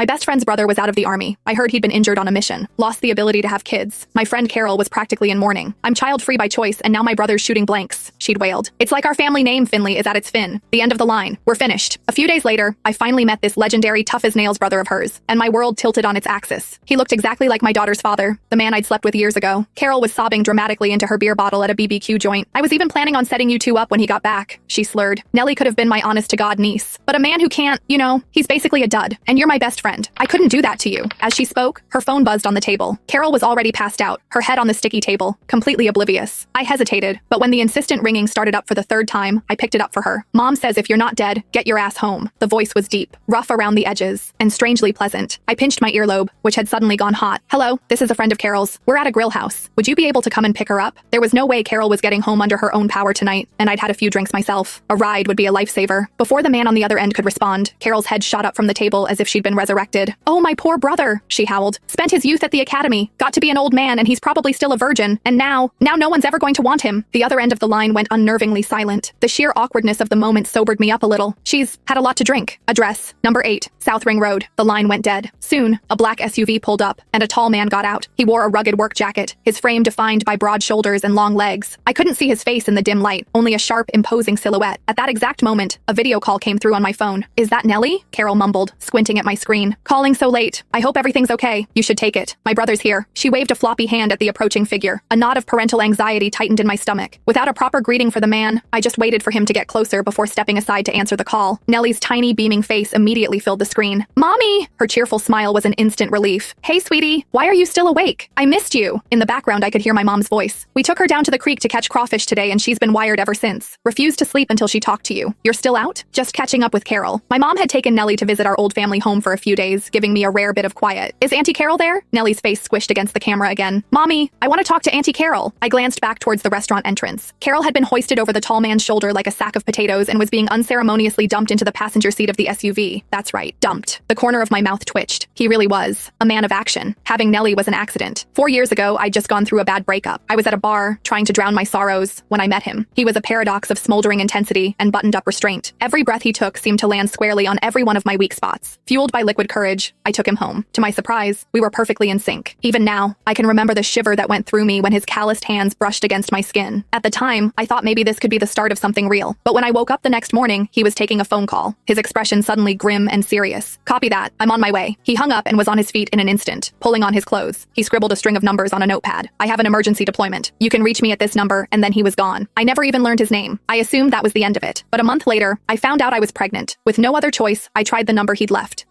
My best friend's brother was out of the army. I heard he'd been injured on a mission, lost the ability to have kids. My friend Carol was practically in mourning. I'm child-free by choice, and now my brother's shooting blanks, she'd wailed. It's like our family name, Finley, is at its fin. The end of the line. We're finished. A few days later, I finally met this legendary tough-as-nails brother of hers, and my world tilted on its axis. He looked exactly like my daughter's father, the man I'd slept with years ago. Carol was sobbing dramatically into her beer bottle at a BBQ joint. I was even planning on setting you two up when he got back, she slurred. Nellie could have been my honest-to-God niece. But a man who can't, you know, he's basically a dud. And you're my best friend. I couldn't do that to you. As she spoke, her phone buzzed on the table. Carol was already passed out, her head on the sticky table, completely oblivious. I hesitated, but when the insistent ringing started up for the third time, I picked it up for her. Mom says if you're not dead, get your ass home. The voice was deep, rough around the edges, and strangely pleasant. I pinched my earlobe, which had suddenly gone hot. Hello, this is a friend of Carol's. We're at a grill house. Would you be able to come and pick her up? There was no way Carol was getting home under her own power tonight, and I'd had a few drinks myself. A ride would be a lifesaver. Before the man on the other end could respond, Carol's head shot up from the table as if she'd been resurrected. Oh, my poor brother, she howled. Spent his youth at the academy, got to be an old man, and he's probably still a virgin, and now no one's ever going to want him. The other end of the line went unnervingly silent. The sheer awkwardness of the moment sobered me up a little. She's had a lot to drink. Address, number 8, South Ring Road. The line went dead. Soon, a black SUV pulled up, and a tall man got out. He wore a rugged work jacket, his frame defined by broad shoulders and long legs. I couldn't see his face in the dim light, only a sharp, imposing silhouette. At that exact moment, a video call came through on my phone. Is that Nellie? Carol mumbled, squinting at my screen. Calling so late. I hope everything's okay. You should take it. My brother's here. She waved a floppy hand at the approaching figure. A knot of parental anxiety tightened in my stomach. Without a proper greeting for the man, I just waited for him to get closer before stepping aside to answer the call. Nellie's tiny, beaming face immediately filled the screen. Mommy! Her cheerful smile was an instant relief. Hey, sweetie, why are you still awake? I missed you. In the background, I could hear my mom's voice. We took her down to the creek to catch crawfish today, and she's been wired ever since. Refused to sleep until she talked to you. You're still out? Just catching up with Carol. My mom had taken Nellie to visit our old family home for a few days, giving me a rare bit of quiet. Is Auntie Carol there? Nellie's face squished against the camera again. Mommy, I want to talk to Auntie Carol. I glanced back towards the restaurant entrance. Carol had been hoisted over the tall man's shoulder like a sack of potatoes and was being unceremoniously dumped into the passenger seat of the SUV. That's right, dumped. The corner of my mouth twitched. He really was a man of action. Having Nellie was an accident. 4 years ago, I'd just gone through a bad breakup. I was at a bar, trying to drown my sorrows, when I met him. He was a paradox of smoldering intensity and buttoned-up restraint. Every breath he took seemed to land squarely on every one of my weak spots. Fueled by liquid courage, I took him home. To my surprise, we were perfectly in sync. Even now, I can remember the shiver that went through me when his calloused hands brushed against my skin. At the time, I thought maybe this could be the start of something real. But when I woke up the next morning, he was taking a phone call, his expression suddenly grim and serious. Copy that. I'm on my way. He hung up and was on his feet in an instant, pulling on his clothes. He scribbled a string of numbers on a notepad. I have an emergency deployment. You can reach me at this number, and then he was gone. I never even learned his name. I assumed that was the end of it. But a month later, I found out I was pregnant. With no other choice, I tried the number he'd left.